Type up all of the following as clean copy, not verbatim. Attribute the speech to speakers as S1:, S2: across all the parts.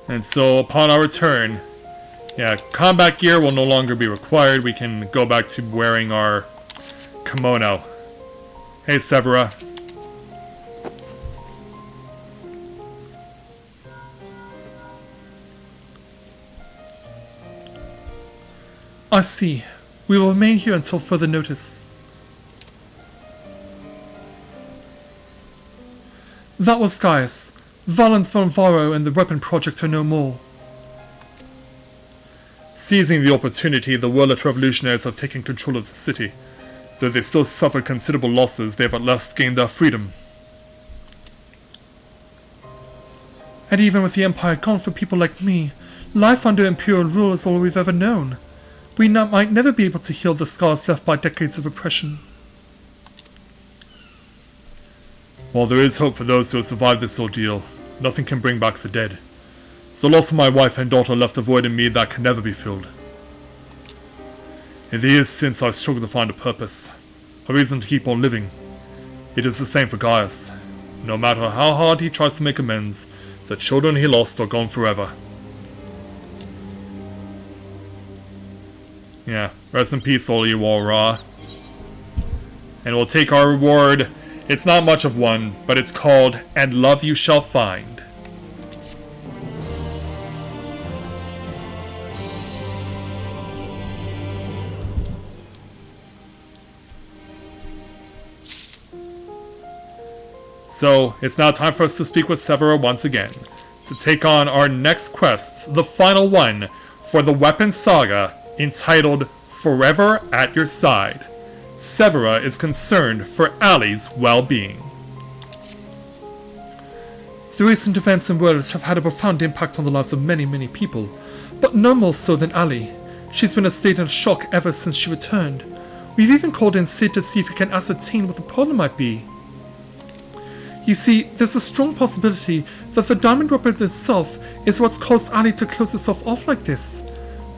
S1: And so upon our return, yeah, combat gear will no longer be required. We can go back to wearing our kimono. Hey, Severa.
S2: I see. We will remain here until further notice. That was Gaius. Valens von Varro and the weapon project are no more.
S1: Seizing the opportunity, the Werlyt revolutionaries have taken control of the city. Though they still suffered considerable losses, they have at last gained their freedom.
S2: And even with the Empire gone for people like me, life under Imperial rule is all we've ever known. We might never be able to heal the scars left by decades of oppression.
S1: While there is hope for those who have survived this ordeal, nothing can bring back the dead. The loss of my wife and daughter left a void in me that can never be filled. In the years since, I've struggled to find a purpose, a reason to keep on living. It is the same for Gaius. No matter how hard he tries to make amends, the children he lost are gone forever. Yeah, rest in peace, all you Aura. And we'll take our reward. It's not much of one, but it's called "And Love You Shall Find." So, it's now time for us to speak with Severa once again, to take on our next quest, the final one, for the Weapon Saga, entitled Forever at Your Side. Severa is concerned for Ali's well-being.
S2: The recent events in Werlyt have had a profound impact on the lives of many, many people, but no more so than Ali. She's been in a state of shock ever since she returned. We've even called in Sid to see if we can ascertain what the problem might be. You see, there's a strong possibility that the diamond weapon itself is what's caused Ali to close herself off like this.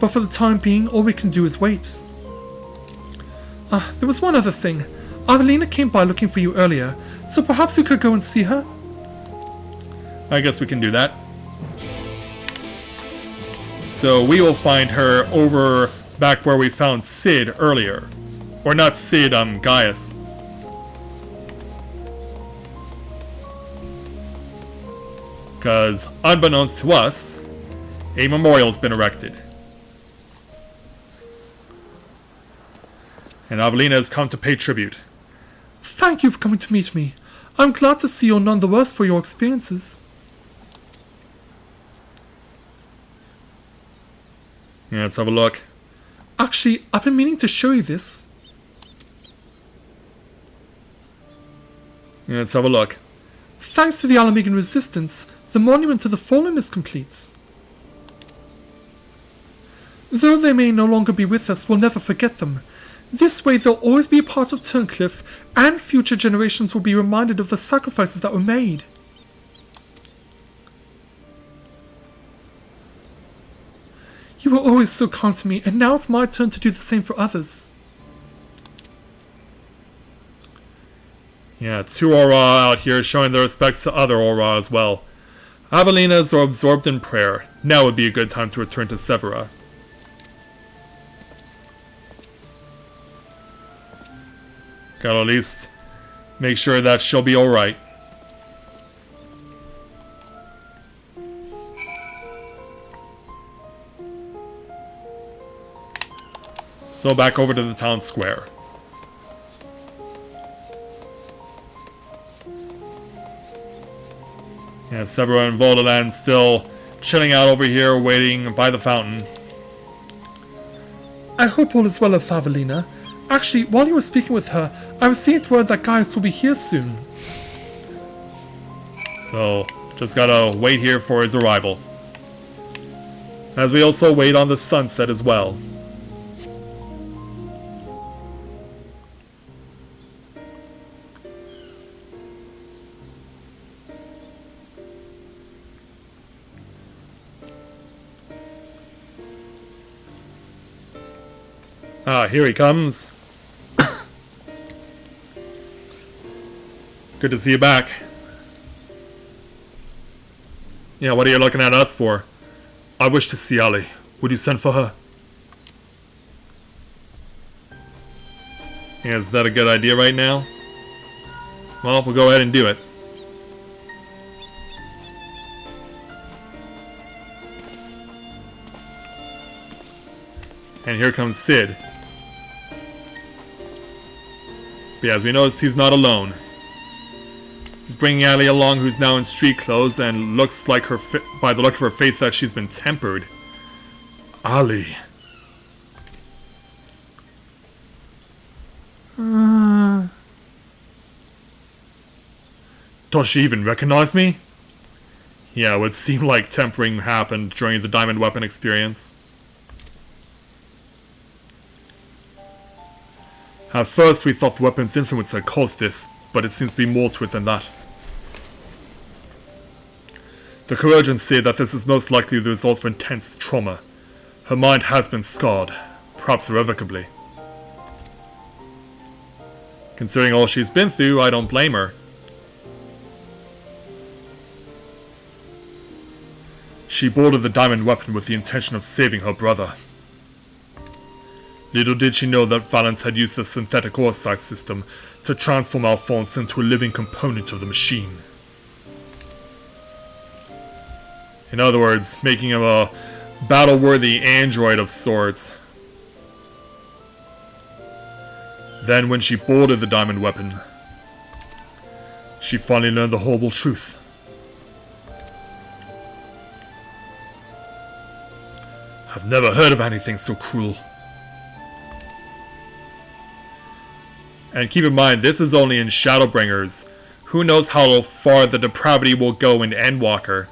S2: But for the time being, all we can do is wait. There was one other thing. Avelina came by looking for you earlier, so perhaps we could go and see her?
S1: I guess we can do that. So we will find her over back where we found Sid earlier. Or not Sid, Gaius. Because, unbeknownst to us, a memorial's been erected. And Avelina has come to pay tribute.
S2: Thank you for coming to meet me. I'm glad to see you're none the worse for your experiences.
S1: Yeah, let's have a look.
S2: Actually, I've been meaning to show you this.
S1: Yeah, let's have a look.
S2: Thanks to the Alamegan resistance, the monument to the fallen is complete. Though they may no longer be with us, we'll never forget them. This way they'll always be a part of Turncliffe, and future generations will be reminded of the sacrifices that were made. You were always so kind to me, and now it's my turn to do the same for others.
S1: Yeah, two Aura out here showing their respects to other Aura as well. Avelinas are absorbed in prayer. Now would be a good time to return to Severa. Gotta at least make sure that she'll be alright. So back over to the town square. Yeah, Severa and Voldaland still chilling out over here, waiting by the fountain.
S2: I hope all is well with Avelina. Actually, while you were speaking with her, I received word that Gaius will be here soon.
S1: So, just gotta wait here for his arrival. As we also wait on the sunset as well. Ah, here he comes. Good to see you back. Yeah, what are you looking at us for? I wish to see Ali. Would you send for her? Yeah, is that a good idea right now? Well, we'll go ahead and do it. And here comes Sid. But yeah, as we notice, he's not alone. He's bringing Ali along, who's now in street clothes, and looks like her, by the look of her face, that she's been tempered. Ali. Does she even recognize me? Yeah, it would seem like tempering happened during the diamond weapon experience. At first we thought the weapon's influence had caused this, but it seems to be more to it than that. The Corrosions say that this is most likely the result of intense trauma. Her mind has been scarred, perhaps irrevocably. Considering all she's been through, I don't blame her. She boarded the diamond weapon with the intention of saving her brother. Little did she know that Valance had used the synthetic oversight system to transform Alphonse into a living component of the machine. In other words, making him a battle-worthy android of sorts. Then when she boarded the diamond weapon, she finally learned the horrible truth. I've never heard of anything so cruel. And keep in mind, this is only in Shadowbringers. Who knows how far the depravity will go in Endwalker.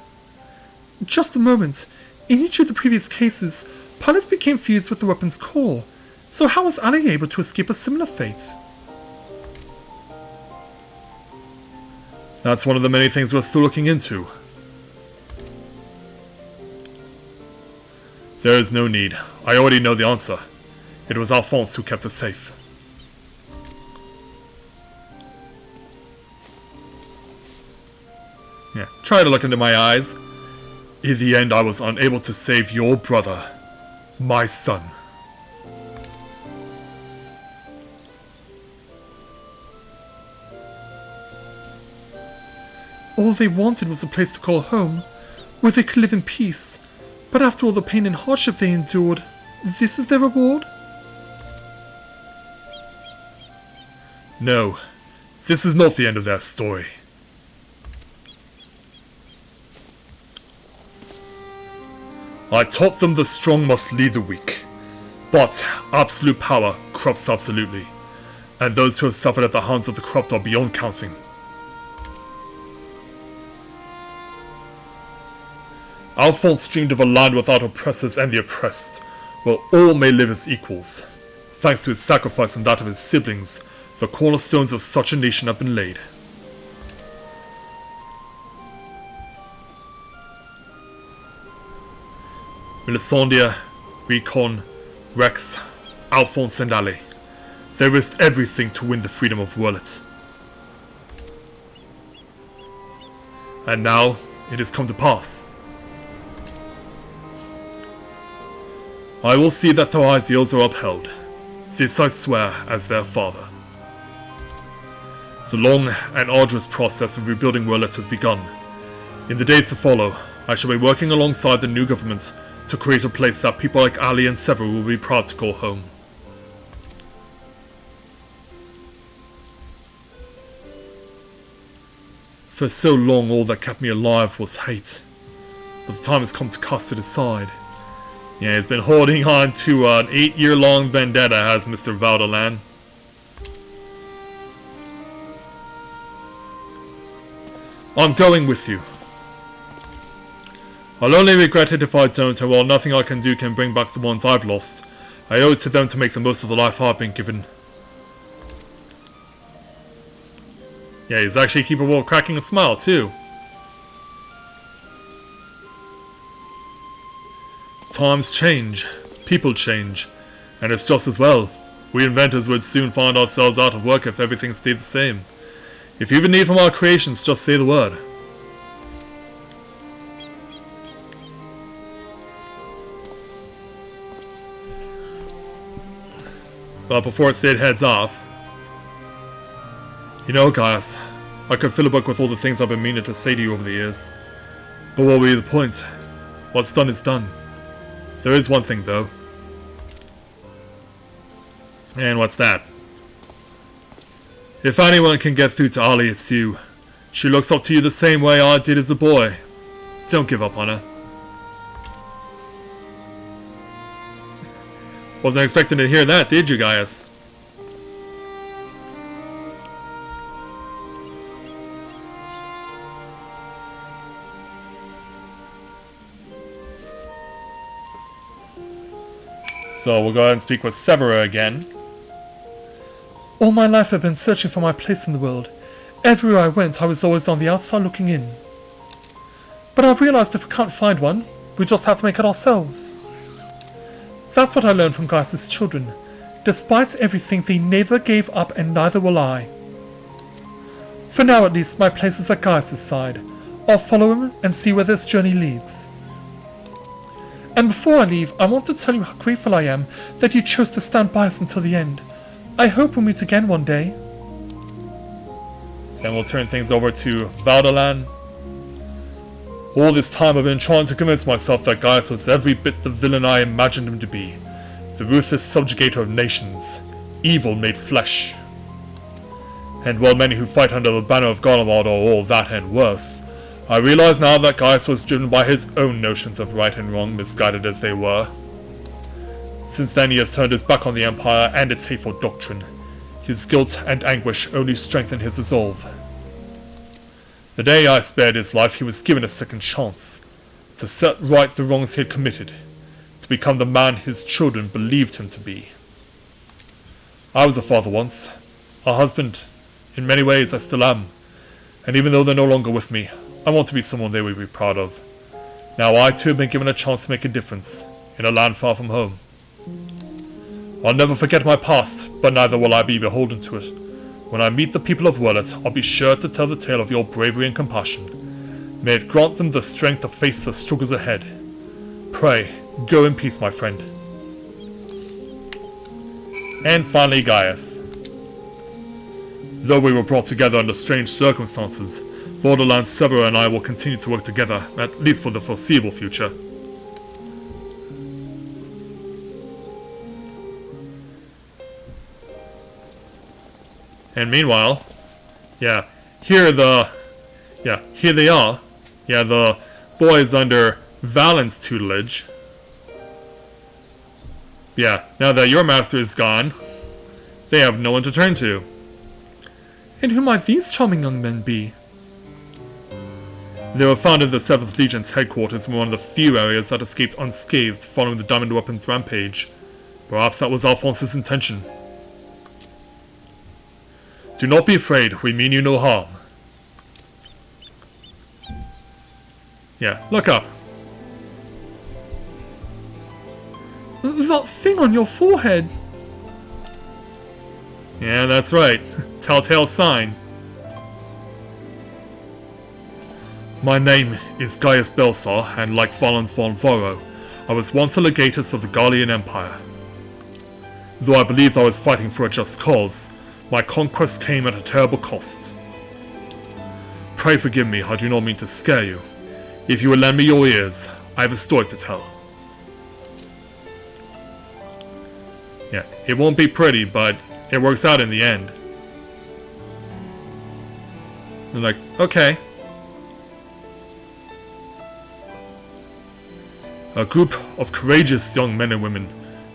S2: Just a moment. In each of the previous cases, pilots became fused with the weapon's core. So how was Ali able to escape a similar fate?
S1: That's one of the many things we're still looking into. There is no need. I already know the answer. It was Alphonse who kept us safe. Yeah, try to look into my eyes. In the end, I was unable to save your brother, my son.
S2: All they wanted was a place to call home, where they could live in peace. But after all the pain and hardship they endured, this is their reward?
S1: No, this is not the end of their story. I taught them the strong must lead the weak. But absolute power corrupts absolutely, and those who have suffered at the hands of the corrupt are beyond counting. Alphonse dreamed of a land without oppressors and the oppressed, where all may live as equals. Thanks to his sacrifice and that of his siblings, the cornerstones of such a nation have been laid. Melisandre, Recon, Rex, Alphonse and Ali. They risked everything to win the freedom of Werlyt. And now, it has come to pass. I will see that their ideals are upheld. This I swear as their father. The long and arduous process of rebuilding Werlyt has begun. In the days to follow, I shall be working alongside the new government to create a place that people like Ali and Sever will be proud to call home. For so long all that kept me alive was hate, but the time has come to cast it aside. Yeah, he's been holding on to an 8-year-long vendetta, has Mr. Vaudelan. I'm going with you. I'll only regret it if I don't, and while nothing I can do can bring back the ones I've lost, I owe it to them to make the most of the life I've been given. Yeah, he's actually capable of cracking a smile, too. Times change, people change, and it's just as well. We inventors would soon find ourselves out of work if everything stayed the same. If you have a need from our creations, just say the word. But before Sid heads off, you know, guys, I could fill a book with all the things I've been meaning to say to you over the years. But what will be the point? What's done is done. There is one thing, though. And what's that? If anyone can get through to Ollie, it's you. She looks up to you the same way I did as a boy. Don't give up on her. Wasn't expecting to hear that, did you guys? So we'll go ahead and speak with Severa again.
S2: All my life I've been searching for my place in the world. Everywhere I went, I was always on the outside looking in. But I've realized if we can't find one, we just have to make it ourselves. That's what I learned from Gaius' children. Despite everything, they never gave up, and neither will I. For now at least, my place is at Gaius' side. I'll follow him and see where this journey leads. And before I leave, I want to tell you how grateful I am that you chose to stand by us until the end. I hope we'll meet again one day.
S1: Then we'll turn things over to Valdalan. All this time I've been trying to convince myself that Gaius was every bit the villain I imagined him to be. The ruthless subjugator of nations. Evil made flesh. And while many who fight under the banner of Garlemald are all that and worse, I realize now that Gaius was driven by his own notions of right and wrong, misguided as they were. Since then he has turned his back on the Empire and its hateful doctrine. His guilt and anguish only strengthened his resolve. The day I spared his life, he was given a second chance to set right the wrongs he had committed, to become the man his children believed him to be. I was a father once, a husband. In many ways I still am, and even though they're no longer with me, I want to be someone they would be proud of. Now I too have been given a chance to make a difference, in a land far from home. I'll never forget my past, but neither will I be beholden to it. When I meet the people of Werlyt, I'll be sure to tell the tale of your bravery and compassion. May it grant them the strength to face the struggles ahead. Pray, go in peace, my friend. And finally, Gaius. Though we were brought together under strange circumstances, Valdalan, Severa and I will continue to work together, at least for the foreseeable future. And meanwhile, here they are. Yeah, the boys under Valen's tutelage. Yeah, now that your master is gone, they have no one to turn to.
S2: And who might these charming young men be?
S1: They were found in the 7th Legion's headquarters in one of the few areas that escaped unscathed following the Diamond Weapons rampage. Perhaps that was Alphonse's intention. Do not be afraid, we mean you no harm. Yeah, look up.
S2: That thing on your forehead.
S1: Yeah, that's right. Telltale sign. My name is Gaius Belsar, and like Valens von Voro, I was once a legatus of the Garlean Empire. Though I believed I was fighting for a just cause, my conquest came at a terrible cost. Pray forgive me, I do not mean to scare you. If you will lend me your ears, I have a story to tell. Yeah, it won't be pretty, but it works out in the end. They're like, okay. A group of courageous young men and women,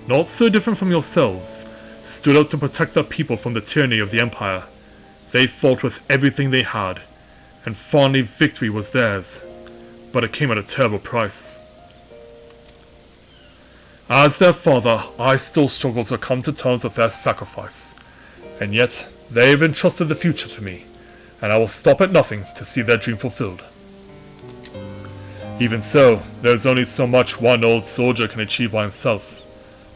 S1: not so different from yourselves, stood up to protect their people from the tyranny of the Empire. They fought with everything they had, and finally victory was theirs, but it came at a terrible price. As their father, I still struggle to come to terms with their sacrifice, and yet they have entrusted the future to me, and I will stop at nothing to see their dream fulfilled. Even so, there is only so much one old soldier can achieve by himself.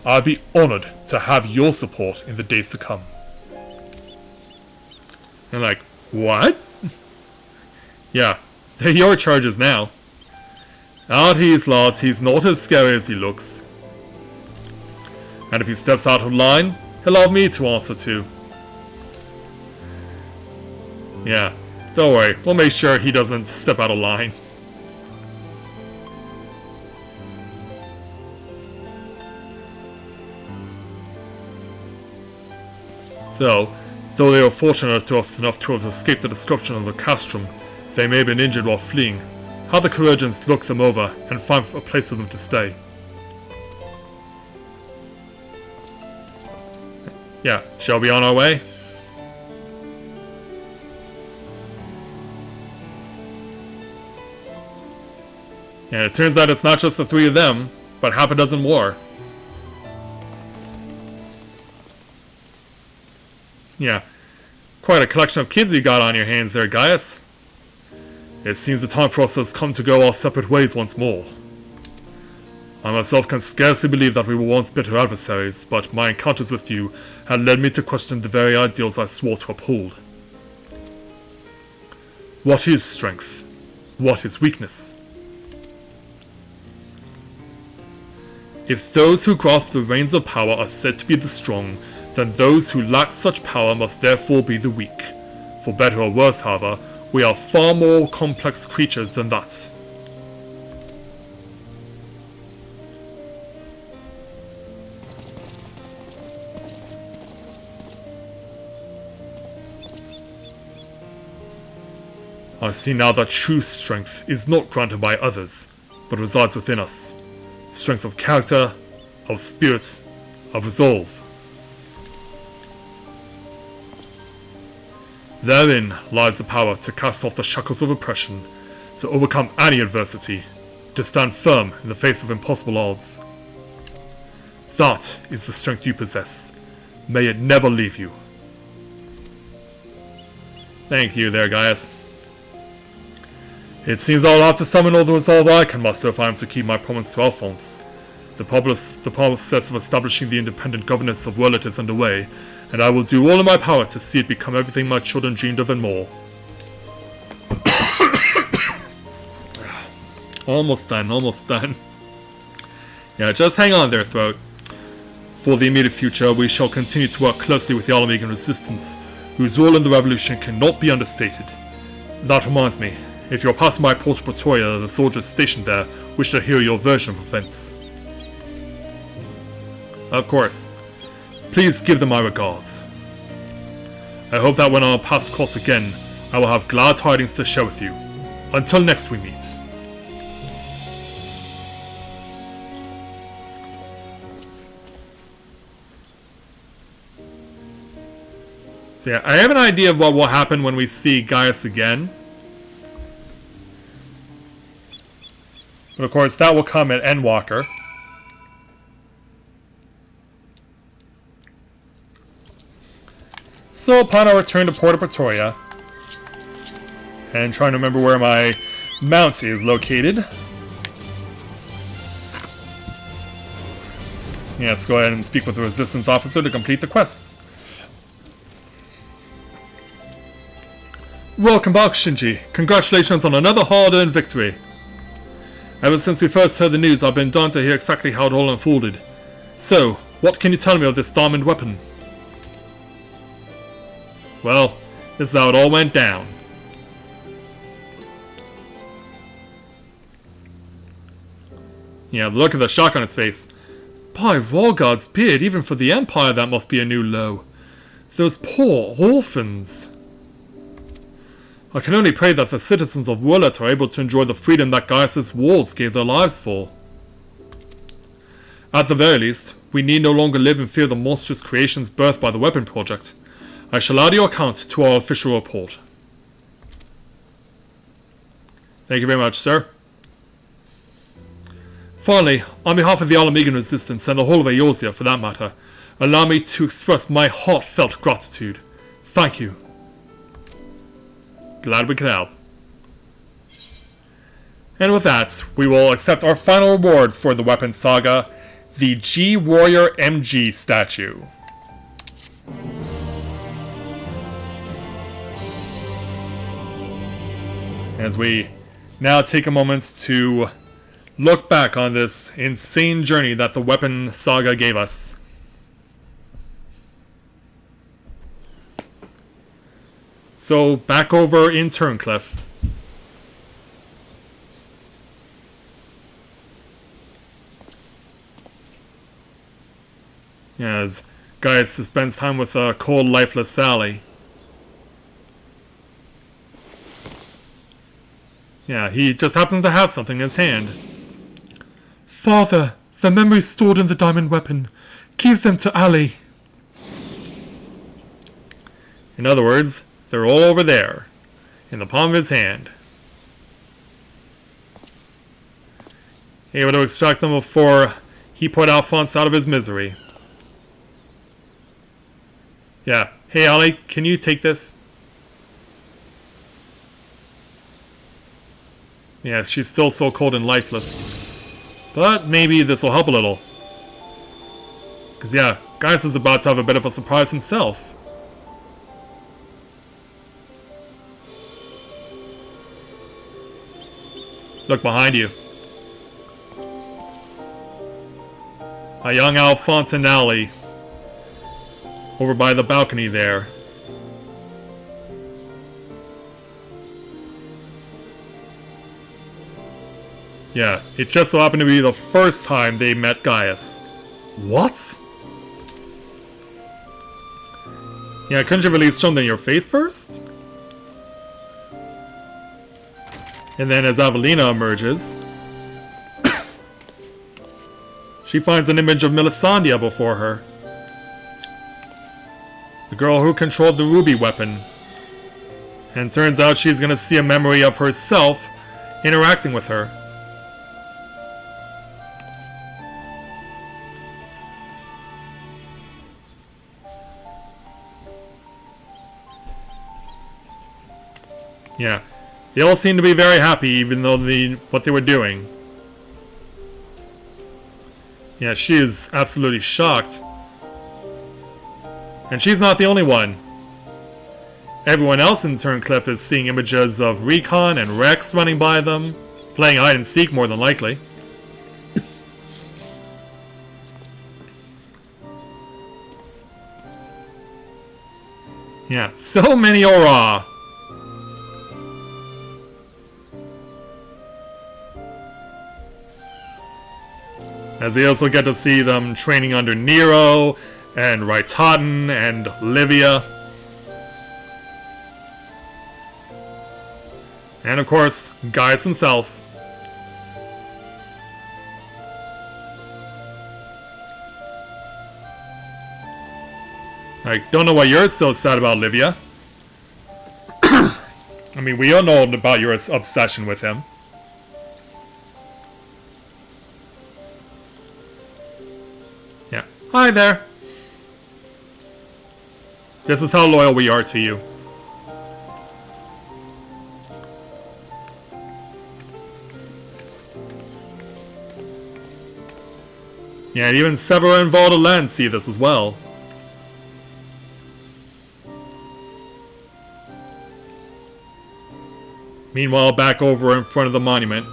S1: I'd be honored to have your support in the days to come. And like, what? Yeah, they're your charges now. Out he's lost, he's not as scary as he looks. And if he steps out of line, he'll have me to answer to. Yeah, don't worry, we'll make sure he doesn't step out of line. So, though they were fortunate enough to have escaped the destruction of the castrum, they may have been injured while fleeing. Have the Corrosions look them over and find a place for them to stay. Yeah, shall we on our way? Yeah, it turns out it's not just the three of them, but half a dozen more. Yeah, quite a collection of kids you got on your hands there, Gaius. It seems the time for us has come to go our separate ways once more. I myself can scarcely believe that we were once bitter adversaries, but my encounters with you had led me to question the very ideals I swore to uphold. What is strength? What is weakness? If those who grasp the reins of power are said to be the strong, then those who lack such power must therefore be the weak. For better or worse, however, we are far more complex creatures than that. I see now that true strength is not granted by others, but resides within us. Strength of character, of spirit, of resolve. Therein lies the power to cast off the shackles of oppression, to overcome any adversity, to stand firm in the face of impossible odds. That is the strength you possess. May it never leave you. Thank you there, Gaius. It seems I'll have to summon all the resolve I can muster if I am to keep my promise to Alphonse. The process of establishing the independent governance of Werlyt is underway, and I will do all in my power to see it become everything my children dreamed of and more. Almost done, almost done. Yeah, just hang on there, Throat. For the immediate future, we shall continue to work closely with the Alamegan Resistance, whose role in the revolution cannot be understated. That reminds me, if you're passing by Porta Pretoria, the soldiers stationed there wish to hear your version of events. Of course. Please give them my regards. I hope that when our paths cross again, I will have glad tidings to share with you. Until next we meet. So yeah, I have an idea of what will happen when we see Gaius again. But of course, that will come at Endwalker. So upon our return to Porta Pretoria, and trying to remember where my mount is located. Yeah, let's go ahead and speak with the Resistance officer to complete the quest. Welcome back, Shinji. Congratulations on another hard-earned victory. Ever since we first heard the news, I've been dying to hear exactly how it all unfolded. So, what can you tell me of this diamond weapon? Well, this is how it all went down. Yeah, look at the shock on its face. By Rorgod's beard, even for the Empire that must be a new low. Those poor orphans. I can only pray that the citizens of Werlyt are able to enjoy the freedom that Gaius' walls gave their lives for. At the very least, we need no longer live in fear of the monstrous creations birthed by the weapon project. I shall add your account to our official report. Thank you very much, sir. Finally, on behalf of the Alamegan Resistance and the whole of Eorzea for that matter, allow me to express my heartfelt gratitude. Thank you. Glad we could help. And with that, we will accept our final reward for the Weapon Saga, the G-Warrior MG statue. As we now take a moment to look back on this insane journey that the Weapon Saga gave us. So, back over in Turncliffe. Yeah, as Gaius spends time with a cold, lifeless Sally. Yeah, he just happens to have something in his hand.
S2: Father, the memories stored in the diamond weapon. Give them to Ali.
S1: In other words, they're all over there, in the palm of his hand. Able to extract them before he put Alphonse out of his misery. Yeah. Hey, Ali, can you take this? Yeah, she's still so cold and lifeless. But maybe this will help a little. Because, yeah, Gaius is about to have a bit of a surprise himself. Look behind you. A young Alphonse and Ali. Over by the balcony there. Yeah, it just so happened to be the first time they met Gaius. What? Yeah, couldn't you have at least shown them your face first? And then as Avelina emerges, she finds an image of Melisandre before her. The girl who controlled the ruby weapon. And turns out she's gonna see a memory of herself interacting with her. Yeah, they all seem to be very happy even though what they were doing. Yeah, she is absolutely shocked. And she's not the only one. Everyone else in Turncliffe is seeing images of Recon and Rex running by them, playing hide and seek more than likely. Yeah, so many aura. As they also get to see them training under Nero and Raitaten and Livia. And of course, Gaius himself. I don't know why you're so sad about Livia. I mean, we all know about your obsession with him. Yeah. Hi there. This is how loyal we are to you. Yeah, and even Severa and Vaudelan see this as well. Meanwhile, back over in front of the monument.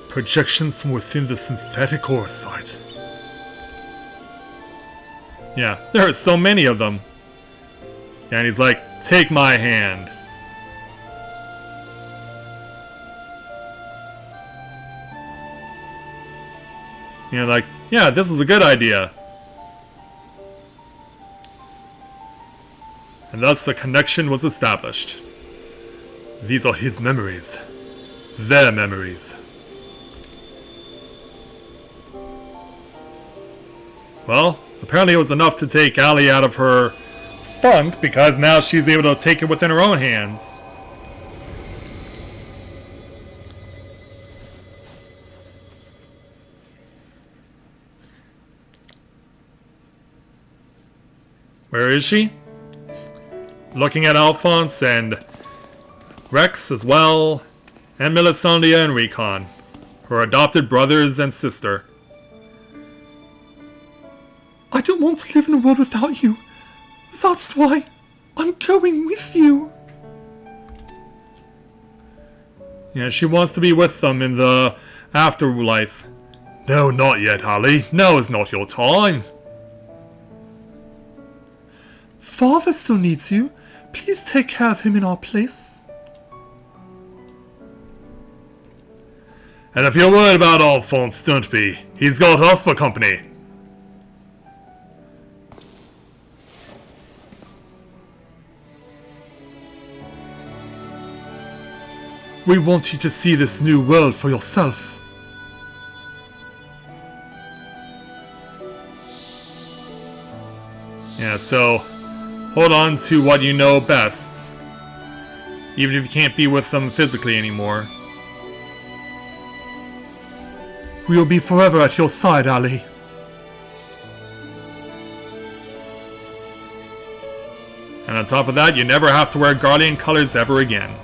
S1: Projections from within the synthetic ore site. Yeah, there are so many of them. Yeah, and he's like, take my hand. You know, like, yeah, this is a good idea. And thus the connection was established. These are his memories. Their memories. Well, apparently it was enough to take Ali out of her funk, because now she's able to take it within her own hands. Where is she? Looking at Alphonse and Rex as well, and Melisandre and Recon, her adopted brothers and sister.
S2: I don't want to live in a world without you. That's why I'm going with you.
S1: Yeah, she wants to be with them in the afterlife. No, not yet, Ali. Now is not your time.
S2: Father still needs you. Please take care of him in our place.
S1: And if you're worried about Alphonse, don't be. He's got us for company.
S2: We want you to see this new world for yourself.
S1: Yeah, so hold on to what you know best. Even if you can't be with them physically anymore.
S2: We will be forever at your side, Ali.
S1: And on top of that, you never have to wear Guardian colors ever again.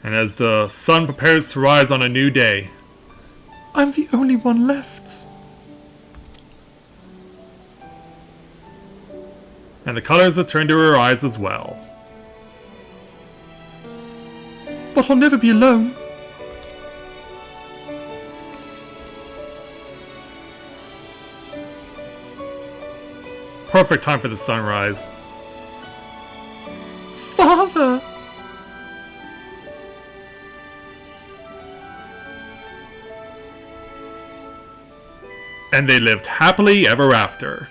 S1: And as the sun prepares to rise on a new day,
S2: I'm the only one left.
S1: and the colors return to her eyes as well.
S2: But I'll never be alone.
S1: Perfect time for the sunrise.
S2: Father!
S1: And they lived happily ever after.